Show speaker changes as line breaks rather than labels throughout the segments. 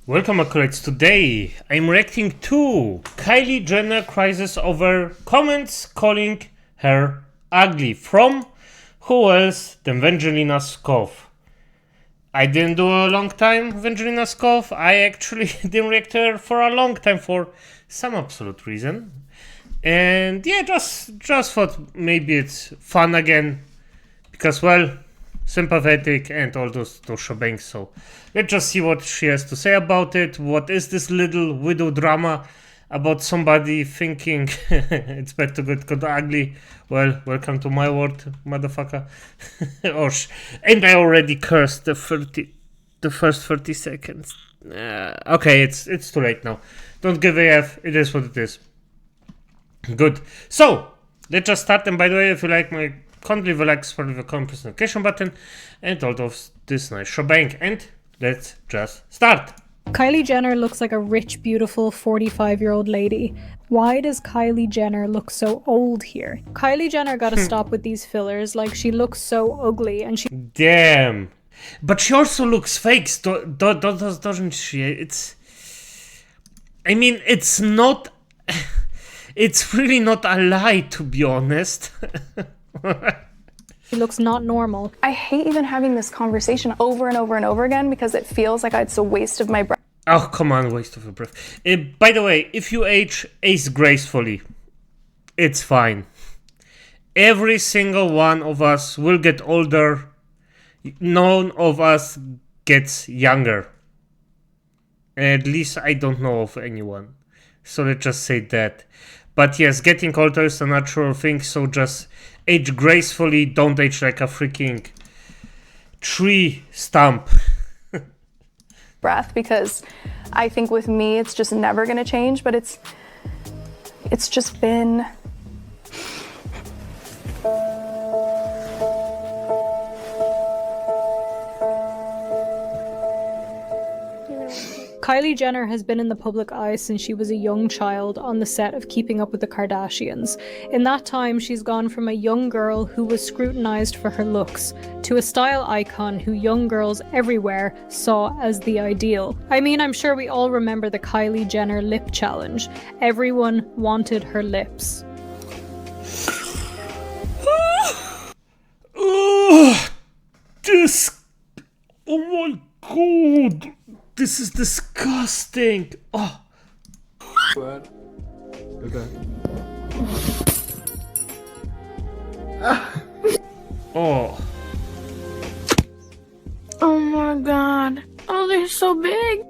Welcome, acolytes. Today I'm reacting to Kylie Jenner crisis over comments calling her ugly from who else than VangelinaSkov. I didn't do a long time VangelinaSkov. I actually didn't react to her for a long time for some absolute reason. And yeah, just thought maybe it's fun again because, well, sympathetic and all those shebangs. So let's just see what she has to say about it. What is this little widow drama about somebody thinking it's better to get ugly? Well, welcome to my world, motherfucker. And I already cursed the first 30 seconds. Okay, it's too late now. Don't give a F. It is what it is. Good. So let's just start. And by the way, if you like my content, leave a like, support with a comment, press the notification button, and all of this nice shebang. And let's just start.
Kylie Jenner looks like a rich, beautiful 45-year-old lady. Why does Kylie Jenner look so old here? Kylie Jenner gotta stop with these fillers. Like, she looks so ugly and she...
Damn. But she also looks fake, doesn't she? I mean, it's not... It's really not a lie, to be honest.
She looks not normal.
I hate even having this conversation over and over and over again because it feels like it's a waste of my breath.
Oh, come on, waste of your breath. By the way, if you age gracefully, it's fine. Every single one of us will get older. None of us gets younger. At least I don't know of anyone. So let's just say that. But yes, getting older is a natural thing, so just age gracefully, don't age like a freaking tree stump.
Breath, because I think with me it's just never going to change, but it's just been...
Kylie Jenner has been in the public eye since she was a young child on the set of Keeping Up with the Kardashians. In that time, she's gone from a young girl who was scrutinized for her looks to a style icon who young girls everywhere saw as the ideal. I mean, I'm sure we all remember the Kylie Jenner lip challenge. Everyone wanted her lips.
Oh my god! This is disgusting. Oh.
What? Okay.
Oh.
Oh my god. Oh, they're so big.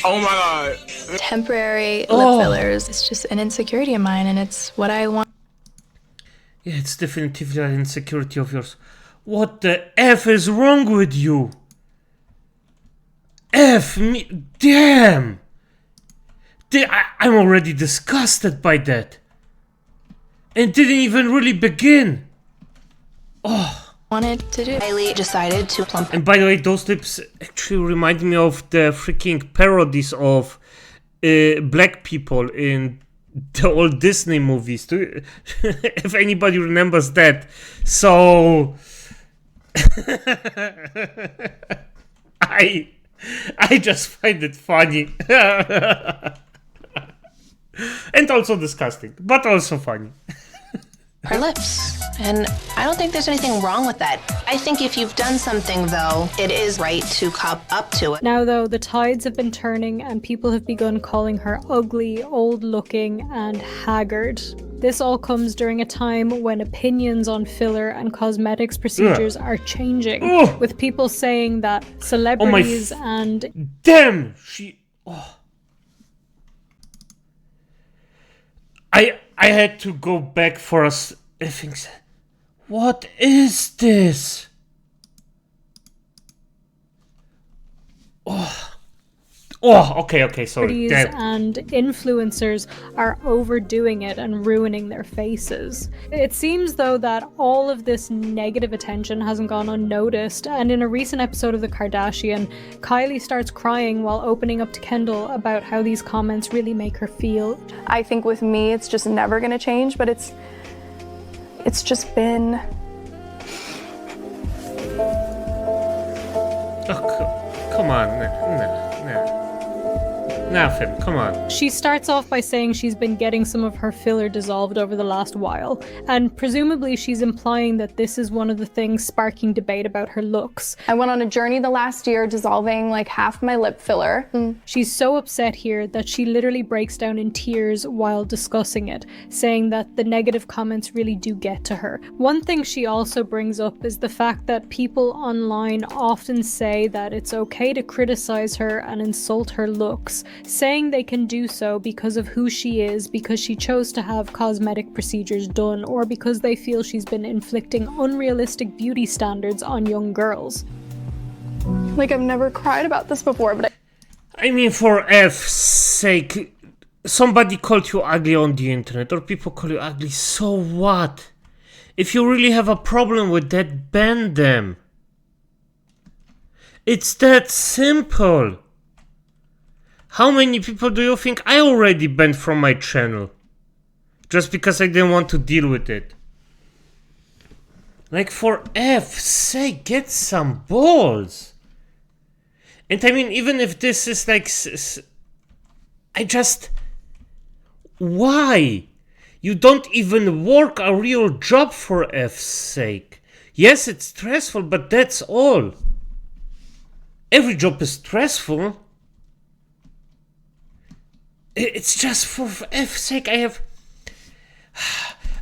Oh my god.
Temporary lip fillers. It's just an insecurity of mine, and it's what I want.
Yeah, it's definitively an insecurity of yours. What the F is wrong with you? F me, damn! I'm already disgusted by that. And didn't even really begin. Oh.
Wanted to do. Kylie decided to plump.
And by the way, those lips actually remind me of the freaking parodies of black people in the old Disney movies. If anybody remembers that. So... I just find it funny. And also disgusting, but also funny.
Her lips. And I don't think there's anything wrong with that. I think if you've done something, though, it is right to cop up to it.
Now, though, the tides have been turning and people have begun calling her ugly, old-looking, and haggard. This all comes during a time when opinions on filler and cosmetics procedures are changing, with people saying that celebrities and...
Damn! She... Oh. I had to go back for us. I think. What is this? Okay, sorry.
And influencers are overdoing it and ruining their faces. It seems, though, that all of this negative attention hasn't gone unnoticed, and in a recent episode of The Kardashian, Kylie starts crying while opening up to Kendall about how these comments really make her feel.
I think with me it's just never going to change, but it's just been...
Come on, nah. Nothing, come on.
She starts off by saying she's been getting some of her filler dissolved over the last while, and presumably she's implying that this is one of the things sparking debate about her looks.
I went on a journey the last year dissolving like half my lip filler.
She's so upset here that she literally breaks down in tears while discussing it, saying that the negative comments really do get to her. One thing she also brings up is the fact that people online often say that it's okay to criticize her and insult her looks, saying they can do so because of who she is, because she chose to have cosmetic procedures done, or because they feel she's been inflicting unrealistic beauty standards on young girls.
Like, I've never cried about this before, but
I mean, for F's sake, somebody called you ugly on the internet, or people call you ugly, so what? If you really have a problem with that, ban them. It's that simple. How many people do you think I already banned from my channel? Just because I didn't want to deal with it. Like, for F's sake, get some balls. And I mean, even if this is like... Why? You don't even work a real job, for F's sake. Yes, it's stressful, but that's all. Every job is stressful. It's just for F's sake.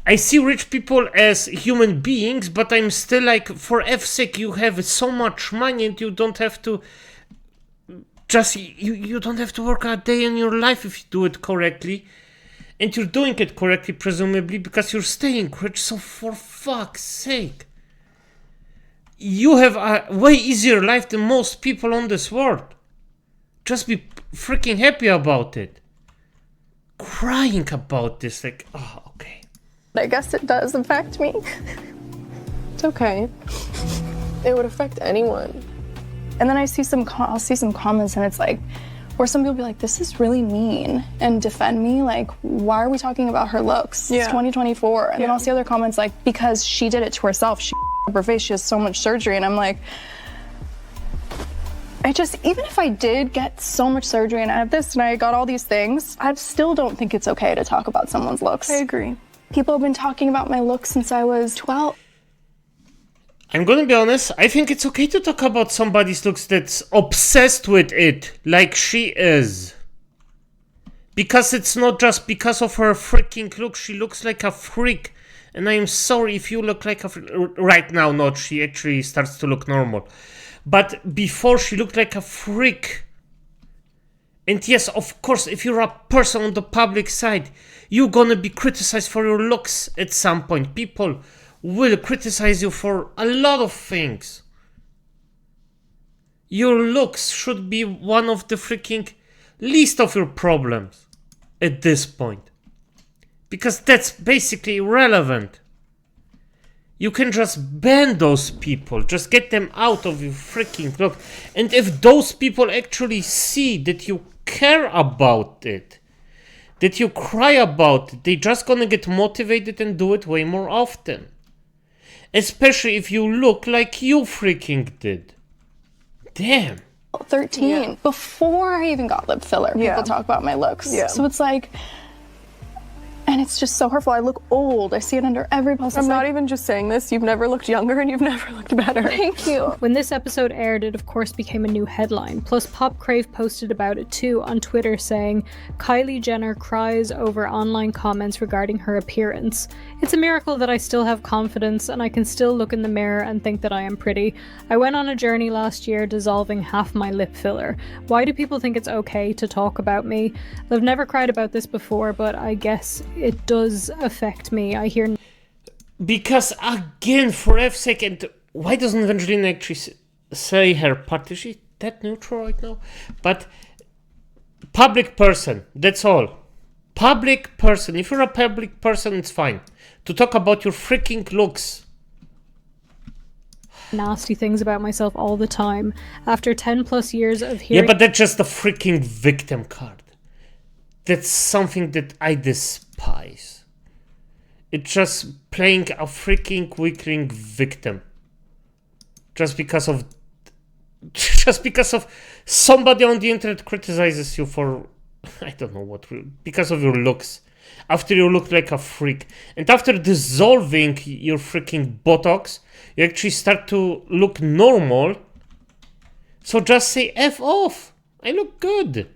I see rich people as human beings, but I'm still like, for F's sake, you have so much money and you don't have to you don't have to work a day in your life if you do it correctly. And you're doing it correctly, presumably, because you're staying rich, so for fuck's sake. You have a way easier life than most people on this world. Just be freaking happy about it. Crying about this, like, oh, okay.
I guess it does affect me.
It's okay. It would affect anyone.
And then I'll see some comments and it's like, where some people be like, this is really mean, and defend me, like, why are we talking about her looks? It's 2024. And then I'll see other comments like, because she did it to herself, she up her face, she has so much surgery. And I'm like, even if I did get so much surgery and I have this and I got all these things, I still don't think it's okay to talk about someone's looks.
I agree.
People have been talking about my looks since I was 12.
I'm gonna be honest, I think it's okay to talk about somebody's looks that's obsessed with it, like she is. Because it's not just because of her freaking look, she looks like a freak. And I'm sorry if you look like a freak. Right now, not, she actually starts to look normal. But before, she looked like a freak. And yes, of course, if you're a person on the public side, you're gonna be criticized for your looks at some point. People will criticize you for a lot of things. Your looks should be one of the freaking least of your problems at this point. Because that's basically irrelevant. You can just ban those people, just get them out of your freaking look. And if those people actually see that you care about it, that you cry about it, they're just gonna get motivated and do it way more often. Especially if you look like you freaking did. Damn.
13, before I even got lip filler, people talk about my looks. So it's like, and it's just so hurtful. I look old. I see it under every post.
I'm not even just saying this. You've never looked younger and you've never looked better.
Thank you.
When this episode aired, it of course became a new headline. Plus, Pop Crave posted about it too on Twitter, saying, Kylie Jenner cries over online comments regarding her appearance. It's a miracle that I still have confidence and I can still look in the mirror and think that I am pretty. I went on a journey last year dissolving half my lip filler. Why do people think it's okay to talk about me? I've never cried about this before, but I guess it does affect me. I hear...
Because, again, for F's sake, and why doesn't Vangelina actually say her part? Is she that neutral right now? But, public person, that's all. Public person. If you're a public person, it's fine. To talk about your freaking looks.
Nasty things about myself all the time. After 10 plus years of hearing...
Yeah, but that's just a freaking victim card. That's something that I despise. It's just playing a freaking weakling victim. Just because of... just because of somebody on the internet criticizes you for, I don't know what, because of your looks. After you look like a freak. And after dissolving your freaking Botox, you actually start to look normal. So just say F off. I look good.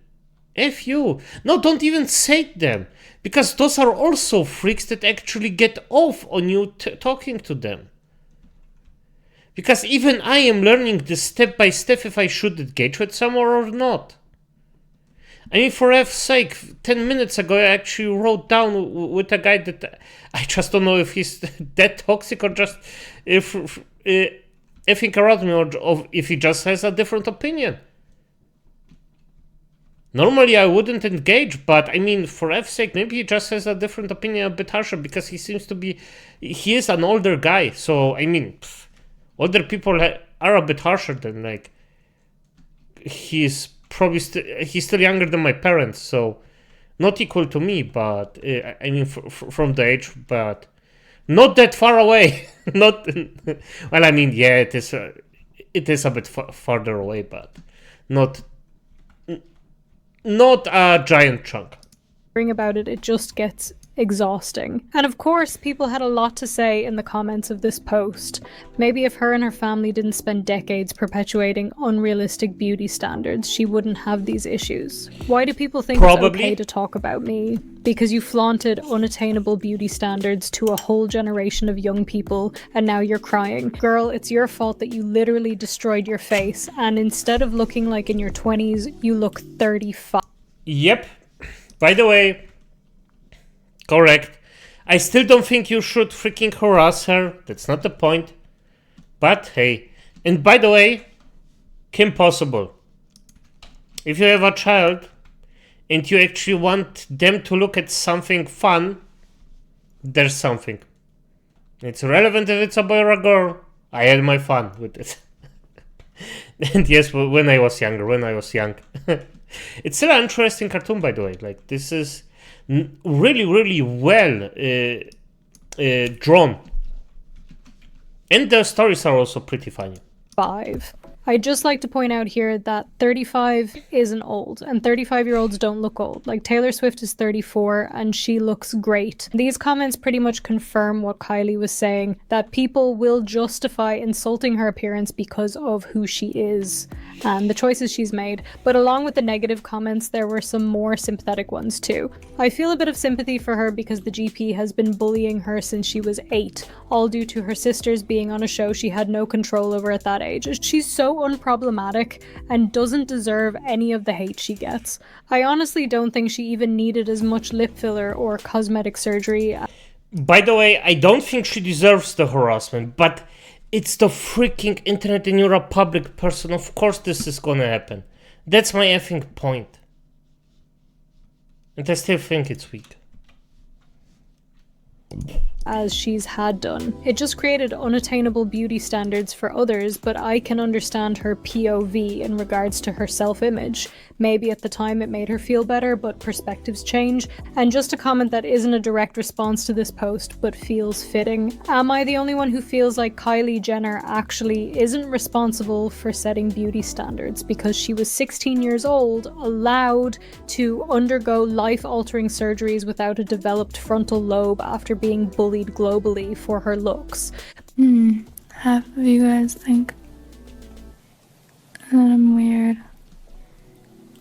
F you. No, don't even say them. Because those are also freaks that actually get off on you talking to them. Because even I am learning this step by step if I should engage with someone or not. I mean, for F's sake, 10 minutes ago I actually wrote down with a guy that I just don't know if he's that toxic or just if around me or if he just has a different opinion. Normally I wouldn't engage, but I mean, for F's sake, maybe he just has a different opinion, a bit harsher, because he seems to be, he is an older guy, so I mean, older people are a bit harsher than, like, he's probably he's still younger than my parents, so not equal to me, but I mean from the age, but not that far away. Not well, I mean, yeah, it is a bit farther away, but not a giant chunk.
About it just gets exhausting. And of course, people had a lot to say in the comments of this post. Maybe if her and her family didn't spend decades perpetuating unrealistic beauty standards, she wouldn't have these issues. Why do people think it's okay to talk about me? Because you flaunted unattainable beauty standards to a whole generation of young people, and now you're crying. Girl, it's your fault that you literally destroyed your face, and instead of looking like in your 20s, you look 35.
Yep. By the way, correct. I still don't think you should freaking harass her. That's not the point. But hey, and by the way, Kim Possible, if you have a child and you actually want them to look at something fun, there's something. It's irrelevant if it's a boy or a girl. I had my fun with it. And yes, when I was young. It's still an interesting cartoon, by the way. Like, this is really, really well drawn. And the stories are also pretty funny.
I'd just like to point out here that 35 isn't old, and 35-year-olds don't look old. Like, Taylor Swift is 34, and she looks great. These comments pretty much confirm what Kylie was saying, that people will justify insulting her appearance because of who she is and the choices she's made. But along with the negative comments, there were some more sympathetic ones too. I feel a bit of sympathy for her because the GP has been bullying her since she was 8, all due to her sisters being on a show she had no control over at that age. She's so unproblematic and doesn't deserve any of the hate she gets. I honestly don't think she even needed as much lip filler or cosmetic surgery.
By the way, I don't think she deserves the harassment, but it's the freaking internet and you're a public person. Of course this is gonna happen. That's my effing point. And I still think it's weak.
As she's had done. It just created unattainable beauty standards for others, but I can understand her POV in regards to her self-image. Maybe at the time it made her feel better, but perspectives change. And just a comment that isn't a direct response to this post, but feels fitting. Am I the only one who feels like Kylie Jenner actually isn't responsible for setting beauty standards because she was 16 years old, allowed to undergo life-altering surgeries without a developed frontal lobe after being bullied globally for her looks?
Half of you guys think that I'm weird,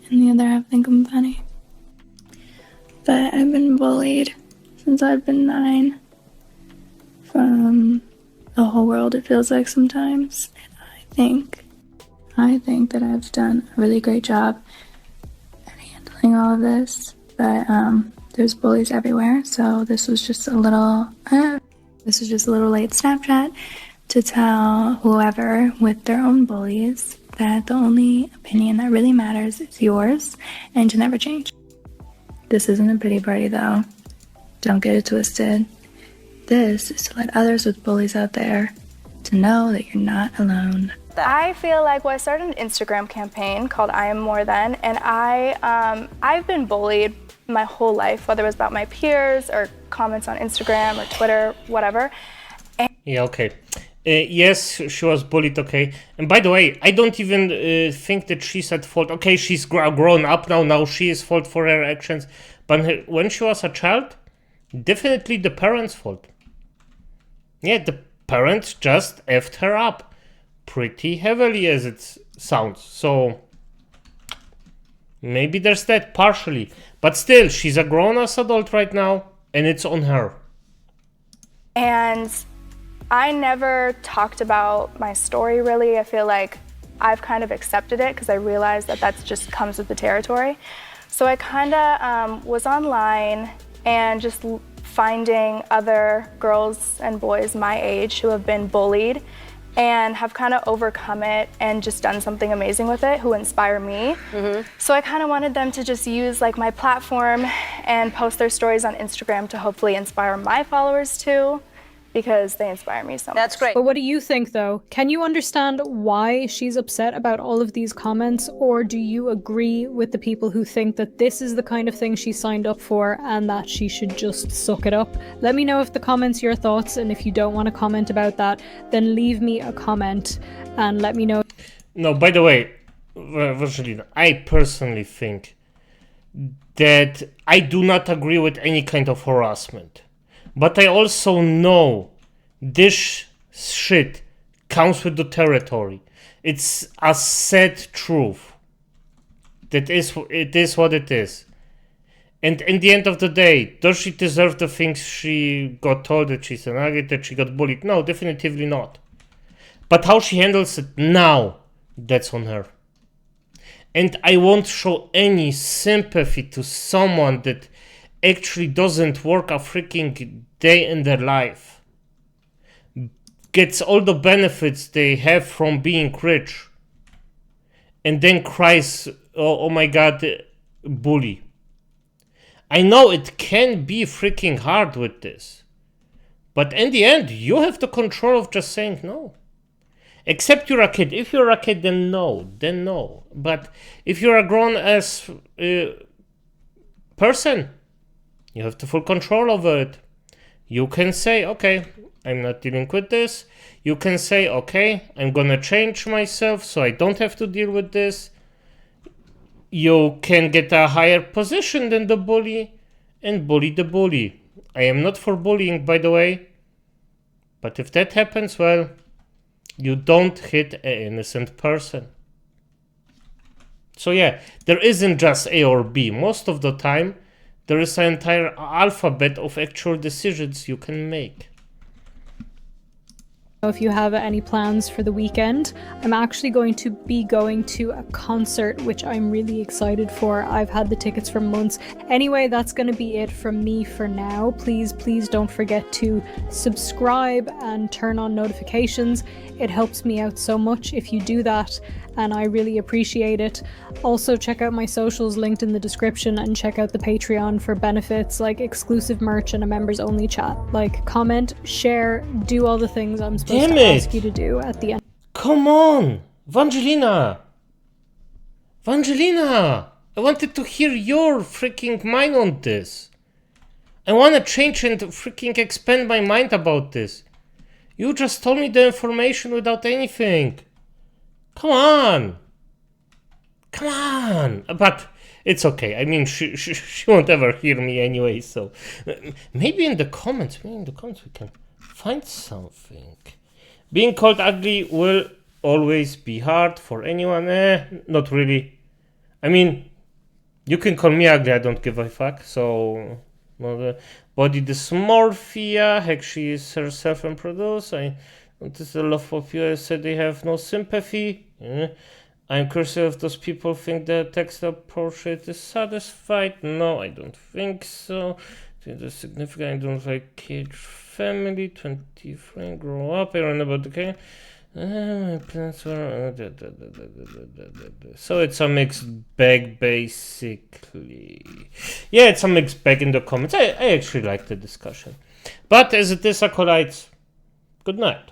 and the other half think I'm funny. But I've been bullied since I've been 9 from the whole world, it feels like sometimes. And I think that I've done a really great job at handling all of this, but there's bullies everywhere, so this was just a little late Snapchat to tell whoever with their own bullies that the only opinion that really matters is yours and to never change. This isn't a pity party though. Don't get it twisted. This is to let others with bullies out there to know that you're not alone.
I feel like, I started an Instagram campaign called I Am More Than, and I've been bullied my whole life, whether it was about my peers or comments on Instagram or Twitter, whatever.
Yeah, okay. Yes, she was bullied, okay. And by the way, I don't even think that she's at fault. Okay, she's grown up now she is fault for her actions. But when she was a child, definitely the parents' fault. Yeah, the parents just effed her up pretty heavily, as it sounds. So maybe there's that partially. But still, she's a grown-ass adult right now, and it's on her.
And I never talked about my story, really. I feel like I've kind of accepted it because I realized that just comes with the territory. So I kind of was online and just finding other girls and boys my age who have been bullied and have kind of overcome it and just done something amazing with it, who inspire me. So I kind of wanted them to just use like my platform and post their stories on Instagram to hopefully inspire my followers too, because they inspire me so much.
That's great.
But what do you think, though? Can you understand why she's upset about all of these comments, or do you agree with the people who think that this is the kind of thing she signed up for and that she should just suck it up? Let me know if the comments your thoughts, and if you don't want to comment about that, then leave me a comment and let me know.
No, by the way, Vangelina, I personally think that I do not agree with any kind of harassment. But I also know this shit comes with the territory. It's a sad truth. It is what it is. And in the end of the day, does she deserve the things she got told, that she's an agate, that she got bullied? No, definitively not. But how she handles it now, that's on her. And I won't show any sympathy to someone that actually doesn't work a freaking day in their life, gets all the benefits they have from being rich, and then cries, oh my god, bully. I know it can be freaking hard with this, but in the end, you have the control of just saying no. Except you're a kid. If you're a kid, then no. But if you're a grown-ass person, you have the full control over it. You can say, okay, I'm not dealing with this. You can say, okay, I'm gonna change myself so I don't have to deal with this. You can get a higher position than the bully and bully the bully. I am not for bullying, by the way. But if that happens, well, you don't hit an innocent person. So yeah, there isn't just A or B. Most of the time, there is an entire alphabet of actual decisions you can make.
If you have any plans for the weekend, I'm actually going to be going to a concert, which I'm really excited for. I've had the tickets for months. Anyway, that's going to be it from me for now. Please don't forget to subscribe and turn on notifications. It helps me out so much if you do that, and I really appreciate it. Also, check out my socials linked in the description, and check out the Patreon for benefits like exclusive merch and a members only chat. Like, comment, share, do all the things I'm supposed to ask you to do at the end.
Come on, Vangelina, I wanted to hear your freaking mind on this. I want to change and freaking expand my mind about this. You just told me the information without anything. Come on. But it's okay. I mean, she won't ever hear me anyway, so maybe in the comments we can find something. Being called ugly will always be hard for anyone. Not really. I mean, you can call me ugly, I don't give a fuck. So, body dysmorphia, heck, she is herself and produce. I notice a lot of you said they have no sympathy. I'm curious if those people think the text approach is satisfied. No, I don't think so. The significant, I don't like kid family, 23, grow up, I don't know about the game. My plans were... So it's a mixed bag, basically. Yeah, it's a mixed bag in the comments. I actually like the discussion. But as it is, acolytes, good night.